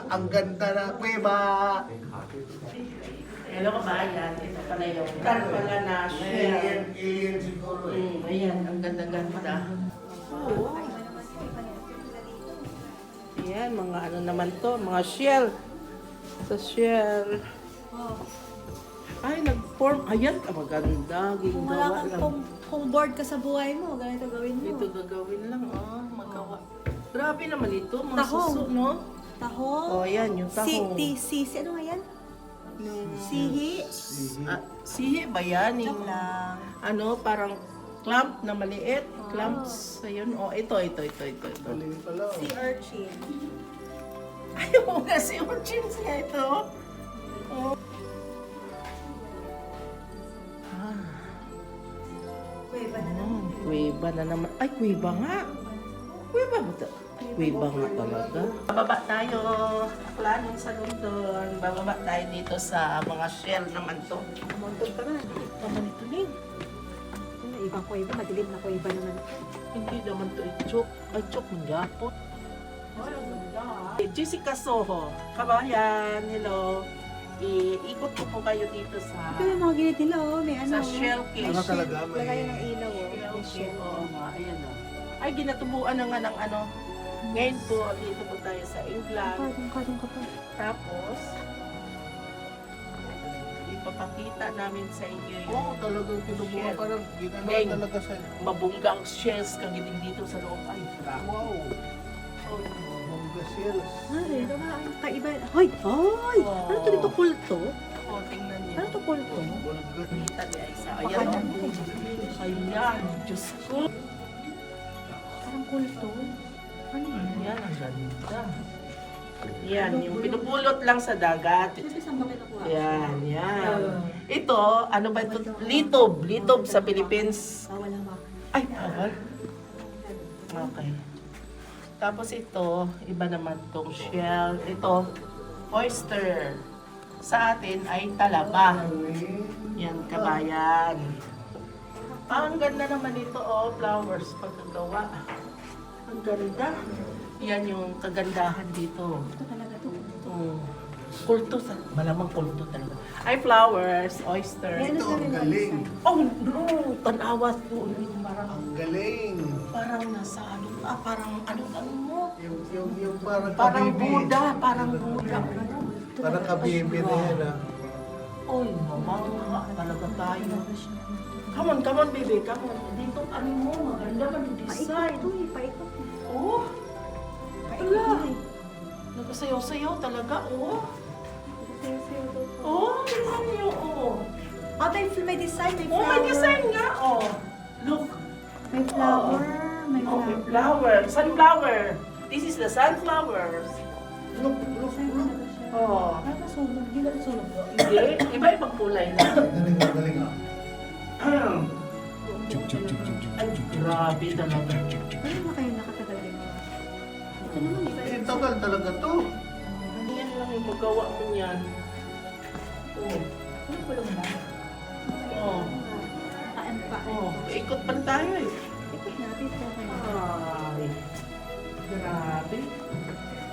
Ang ganda na kuweba. Hello kabayan, ito pala yung pala na shell. Alien siguro eh. Ayan, ang ganda-ganda. Oo. Ayan, mga ano naman to, mga shell. Sa shell. Ay, nag-form. Ayan, maganda. Kung wala Ginagawa kang, lang. kung bored ka sa buhay mo, ganito gawin mo. Ito gagawin lang, magawa. Grabe naman ito, mga Tahong. suso, no? Tahong. Oh, ayan, yung tahong. Ano nga yan? Sihi. Sihi ba yan? Joke lang. Ano, parang clamp na maliit. Clamps, ayun. Oh, ito. Galing pala. Sea urchin. Ayaw nga si Urchins nga ito. Oh. Kuweba na naman. Kuweba na naman. Ay, kuweba nga. Kuweba ba ito? Kuweba nga talaga. Bababa tayo. Planong sa London. Bababa tayo dito sa mga shell naman to. Montol ka na. Naman ito din. Ano, ibang kuweba, madilim na kuweba naman. Hindi naman to i-chok. Ay, chok ng gapon. Ay, ang ganda. Jessica Soho. Kabayan, hello. Iikot ko po kayo dito sa Ito yung mga ginit nila, oh. May ano. sa shell case. Ano talaga may... Lagay ng ilaw, oh. May Okay, shell. oo nga, ayan o. Ay, ginatubuan na nga ng ano. Ngayon po, dito po tayo sa England. Kadong ka pa. Tapos, ipapakita namin sa inyo yung Oo, talagang kinubuha Shell. parang ginagawa Deng. talaga sa... mabunggang shells kagiling dito sa loob. Ay, grabe. Wow! Oh, Mongga shells. Ay, ito nga, ang kaiba. Hoy! Hoy! Oh. Ano to dito, kulto? oh, tingnan niyo. Ano to, kulto? Bulgat. Kita niya isa. Baka Ayan. naman. Ayan. Diyos ko. Parang kulto. Ano yun? Ayan, ang ganda. Yan, yung pinupulot lang sa dagat. Kasi saan ba kinukuha? Yan. Ito, ano ba ito? Litob. Litob sa Philippines. Bawal ang baka. Ay, bawal. Okay. Tapos ito, iba naman tong shell. Ito, oyster. Sa atin ay talaba. Yan, kabayan. Ang ganda naman ito, oh, flowers pagkagawa. Ang ganda. Yan yung kagandahan dito. Ito talaga to. Kulto, malamang kulto talaga. Ay, flowers, oyster. May ano Ito, sa ang rin galing. Oh, no! Tanawas po. Parang, Ang galing. parang nasa ano, parang ano mo? Yung parang Parang kabibi. Buddha, parang Buddha. Parang kabibi na yan ah. Oy, mamanga talaga tayo. Come on, baby, come on. Dito, ano mo, maganda ka ng Paikot design. to eh, paikot. Oh, Paikot Wala. to eh. nagsayaw-sayaw talaga, oh. Sayo-sayo to. Oh, tingnan niyo, oh. Ah, may design, may Oh, flower. may design nga, oh. Look. May flower, may Oh, may flower. flower. Sunflower. This is the sunflowers. Look. Oh. Ah, nasunog. Hindi na nasunog. Hindi, iba-ibang kulay na. Galing ah. Ay, grabe talaga. Ano na kayo nakatagal rin? Ito naman, iba. Eh, tagal talaga to. Yan lang yung magawa mo niyan. Oh. Ano kulong ba? Oh. Paan pa. Oh. Ikot pa tayo eh. Ikot natin ito. Ay. Grabe.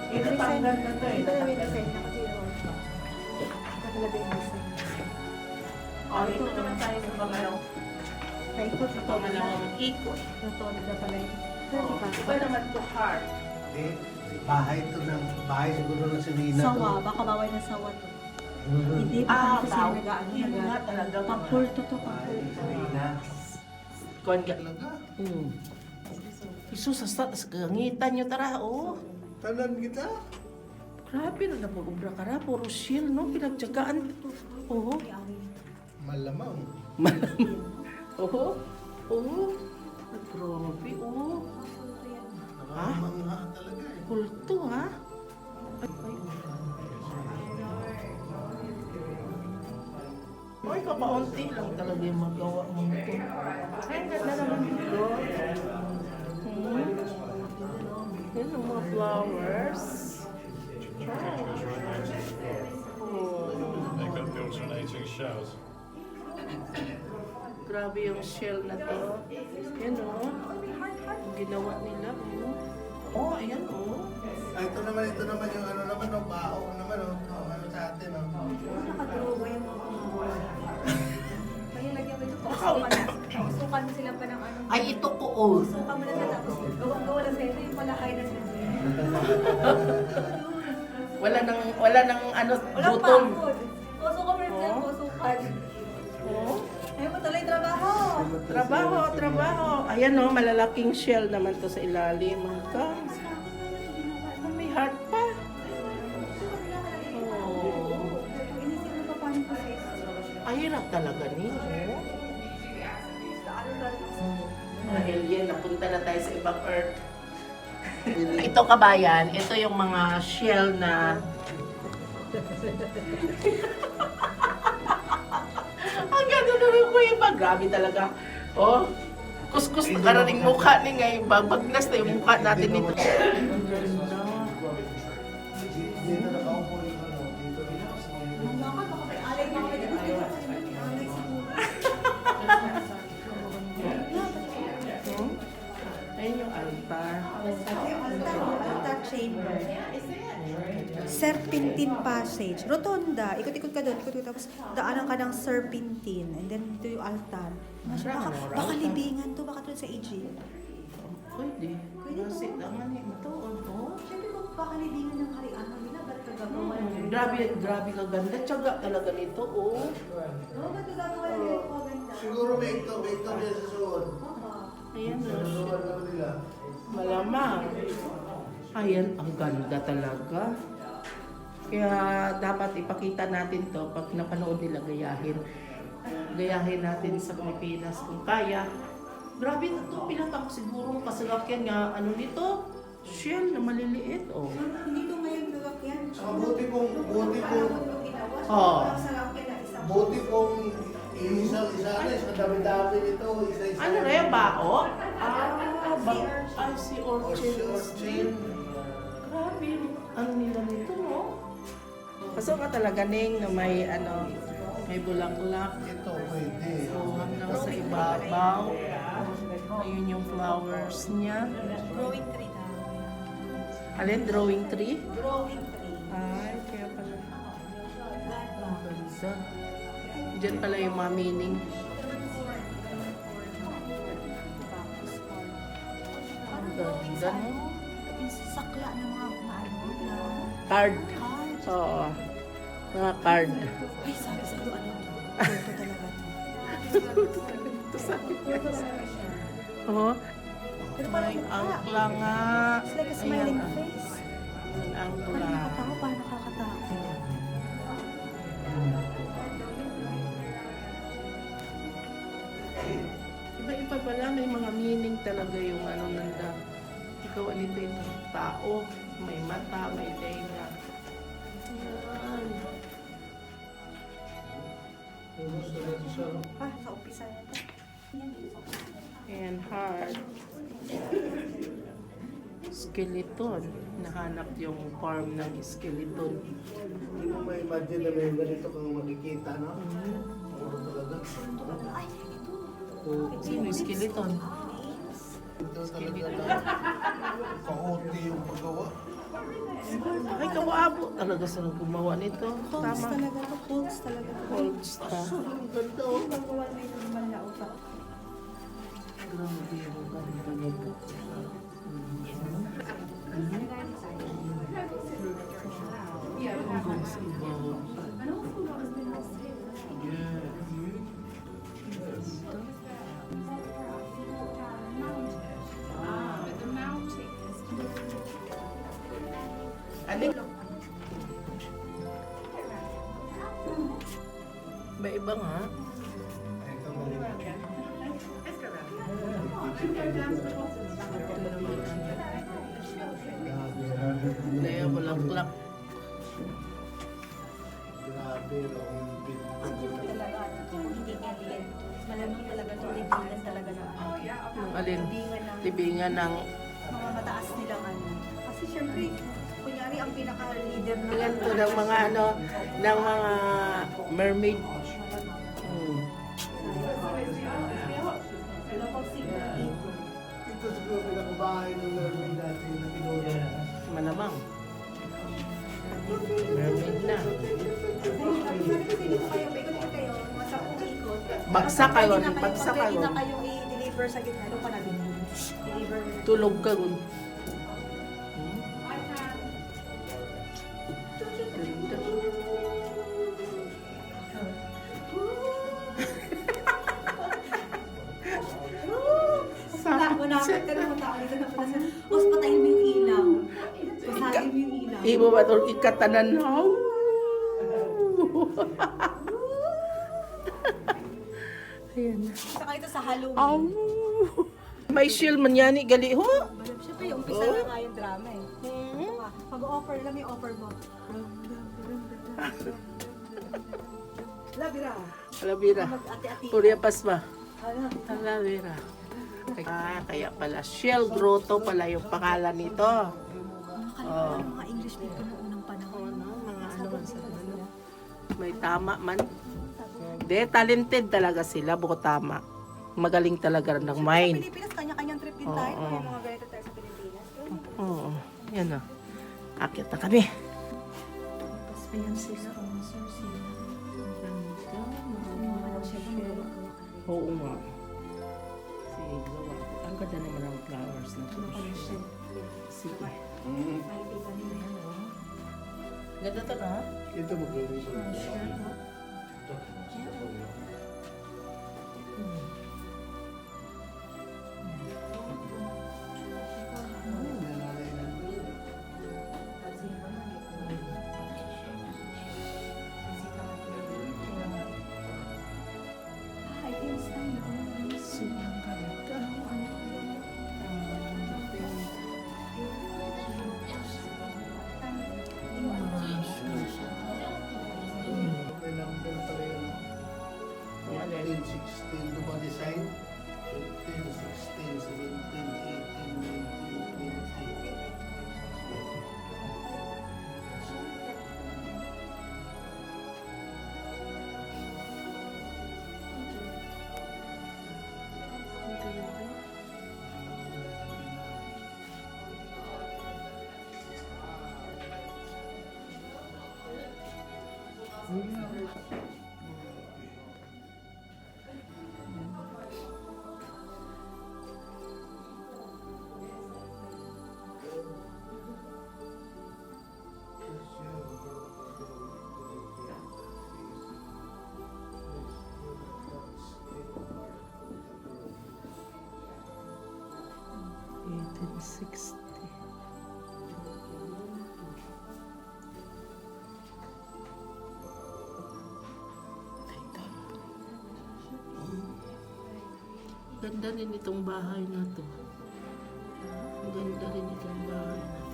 Ito Design. tanggal na to eh. Ito na may design na kasi yun. Ito talaga yung design. Oh, ito naman tayo sa pangalaw. Paikot Sa ito. pangalawang ikot. Ito na pala yun. Oh. Iba naman to heart. Eh, bahay siguro na si Nina to. Sawa, baka bawal na sawa to. Mhm. Hindi pa kasi baw. nag-ano. Yan nga talaga. Pampulto to, Bahay ni pampulto. si Nina. Kuhan ka. Talaga. Isus, sa gangitan nyo tara, oh. Tanan kita. Grabe na napag-ubra ka na. Puro shield, no? Pinagtsagaan. Oo. Malamang. Oo. Oo. Grabe, oo. Nakamangha talaga eh. Kulto, ha? Ay, kapaunti lang talaga yung magawa mo nito. Ay, ang ganda naman dito. Yan ang mga flowers. Oh. They've got the alternating shells. Grabe yung shell na to. Yan o. Ang ginawa nila. Oh. Oh, ayan oh. Ay, ito naman yung ano naman, no, bao naman, no, ano sa atin, no. Nakatruba yung mga lagyan mo ito, pausukan mo sila pa ng ano. Ay, ito ko oh. Pausukan mo na sa tapos, gawang-gawa lang sa'yo, yung palahay na sila. Wala nang ano, Walang butol. pagod. Pausukan mo rin sila, Oh. pausukan. Oh. Ayaw mo tuloy trabaho. Trabaho. Ayan oh, malalaking shell naman to sa ilalim. Hanggang may heart pa. Oh. Inisip mo pa paano proseso. Ay, hirap talaga ni. Dahil yan, napunta na tayo sa ibang earth. Ito kabayan, ito yung mga shell na ang ganda na ko iba. Grabe talaga. Oh, kuskus na karating mukha ni ngay. Bagnas na yung mukha natin nito. Ang ganda. Dito nakaupo yung ano, dito sa mga Alay mo kami dito. Alay siguro. Ayun yung altar. Altar chamber. Serpentine passage. Rotonda. Ikot-ikot ka doon. Ikot-ikot. Tapos daanan ka ng serpentine. And then ito yung altar. Baka libingan to. Baka doon sa Egypt. Pwede. Kasi naman ito. Oh. Siyempre kung baka libingan ng harian nila, ba't kagagawa ng Grabe ka ganda. Tiyaga talaga nito. Oh. ba't kagagawa ng ganito kaganda? siguro may ito din sa suod. Ayan Sa oh. suod lang nila. Malamang. Ayan, ang ganda talaga. Kaya dapat ipakita natin to pag napanood nila gayahin. Gayahin natin sa Pilipinas kung kaya. Grabe na to, pinatang siguro kasalakyan nga, ano nito? Shell na maliliit, oh. Hindi to ngayon gagakyan. Saka buti kong Oo. buti kong isa-isa na, sa dami-dami nito, isa-isa. Ano na yung bao? Si orchid. Orchid. Grabe, ano nila nito, no? Kaso nga talaga ning na may ano, may bulaklak. Ito, pwede. So hanggang sa ibabaw. Ayun yung flowers niya. Growing tree na. Alin, drawing tree? Growing tree. Ay, kaya pala. Ganda. Ganda. Diyan pala yung mga meaning. Ang ganda, no? Yung sakla ng mga ano na Card. card. Oo. Mga card. Ay, sabi sa iyo, ano to? Ito talaga to. Ito sabi niya. Oo. Pero parang May mukha. angkla nga. It's like a smiling Ayan, face. Ang angkla. Parang nakakatawa, parang nakakatakot. Iba-iba pala, may mga meaning talaga yung ano nanda. Ikaw anito yung tao, may mata, may tenga. Ayan. Gusto natin siya, no? Ah, sa umpisa na ito. And heart. Skeleton. Nahanap yung form ng skeleton. Hindi mo ma-imagine na may ganito kang makikita, no? Puro talaga. Ay, ito. Sino yung skeleton? Ito talaga na kaunti yung paggawa. Ay, kawaabo talaga sa gumawa nito. Holds Tama. talaga to. Holds talaga to. Holds ta. Ang ganda, oh. Ang paggawa na ito naman na utak. Grabe yung ganda nito. Hanggang sa ibabaw. Ano? Iba-iba nga. Ito mali. Kaya bulaklak. Grabe, long bit. Talaga, hindi alien. Malamang talaga ito. Libingan talaga ng Yung alin? libingan ng Libingan ng mga mataas nilang ano. Kasi syempre, kunyari ang pinaka-leader na Tingnan to ng mga ano, ng mga mermaid. local signal dito. Ito siguro pinakabahay ng Norway dati na pinuha malamang. Mermaid na. Bagsak kayo, bagsak kayo. Pag ready na kayong i-deliver sa gitna, doon ka na din. Deliver. Tulog ka gun. Manakot ka na tao dito na pala. Tapos patayin mo yung ilaw. Pasagin mo yung ilaw. Ibo ba itong ikatanan? Ayan. Saka ito sa Halloween. Aw. May shield man yan, gali ho. Siyempre, yung umpisa na nga yung drama eh. Ito ka, pag-offer, alam mo yung offer mo. Labira. Alabira. Mag-ati-ati. Purya pasma. Ano? Alabira. Kaya pala. Shell Grotto pala yung pangalan nito. Nakalimutan ng mga English people noong unang panahon. Mga ano man sa ano. May tama man. De, talented talaga sila. Buko tama. Magaling talaga ng Sa mind. Pilipinas, kanya-kanyang trip din tayo. May mga ganito tayo sa Pilipinas. Oo. Yan o. Akyat na kami. Tapos ayan sila. Sponsor sila. Oo nga. Ang ganda naman ang flowers na ito. Sige. Ganda ito na? Ito magaling sa Sobrang ganda. May number pala yun. 15, 16, diba design? 15, 16, 17, 18, 19, 20. $18.60. Ganda rin itong bahay na to. Ganda rin itong bahay na to.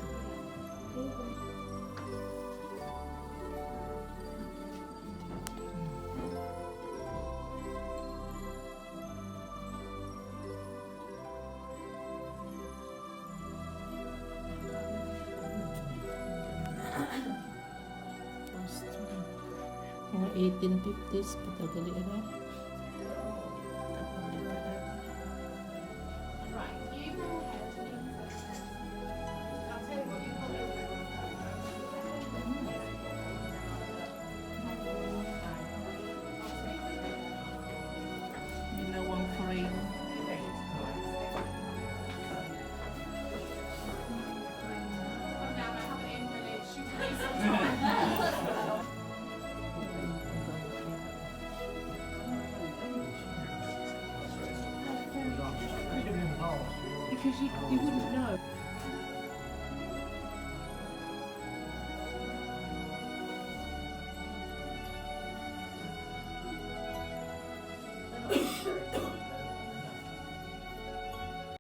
Mga 1850s, patagali na. Ginawang frame. Because you wouldn't know.